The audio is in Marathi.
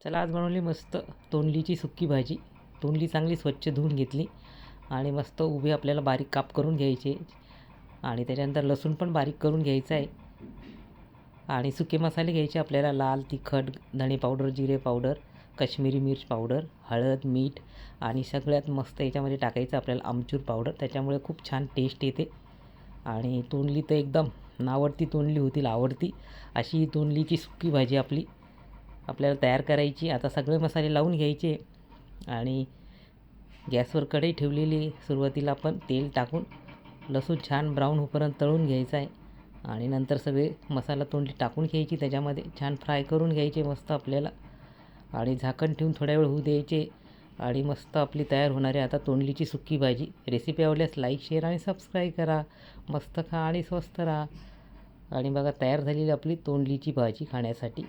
चला आज बनवली मस्त तोंडलीची सुक्की भाजी. तोंडली चांगली स्वच्छ धुवून घेतली आणि मस्त उभे आपल्याला बारीक काप करून घ्यायचे आणि त्याच्यानंतर लसूण पण बारीक करून घ्यायचं आहे. आणि सुके मसाले घ्यायचे आपल्याला, लाल तिखट, धणे पावडर, जिरे पावडर, काश्मीरी मिर्च पावडर, हळद, मीठ आणि सगळ्यात मस्त याच्यामध्ये टाकायचं आपल्याला आमचूर पावडर. त्याच्यामुळे खूप छान टेस्ट येते आणि तोंडली तर एकदम नावडती तोंडली होतील आवडती अशी तोंडलीची सुक्की भाजी आपल्याला तयार करायची. आता सगळे मसाले लावून घ्यायचे आणि गॅसवर कढई ठेवलेली. सुरुवातीला आपण तेल टाकून लसूण छान ब्राऊन होईपर्यंत तळून घ्यायचा आहे आणि नंतर सगळे मसाला तोंडली टाकून घ्यायची, त्याच्यामध्ये छान फ्राय करून घ्यायचे मस्त आपल्याला आणि झाकण ठेवून थोड्या वेळ होऊ द्यायचे आणि मस्त आपली तयार होणारी आता तोंडलीची सुक्की भाजी. रेसिपी आवडल्यास लाईक, शेअर आणि सबस्क्राईब करा. मस्त खा आणि स्वस्त राहा. आणि बघा तयार झालेली आपली तोंडलीची भाजी खाण्यासाठी.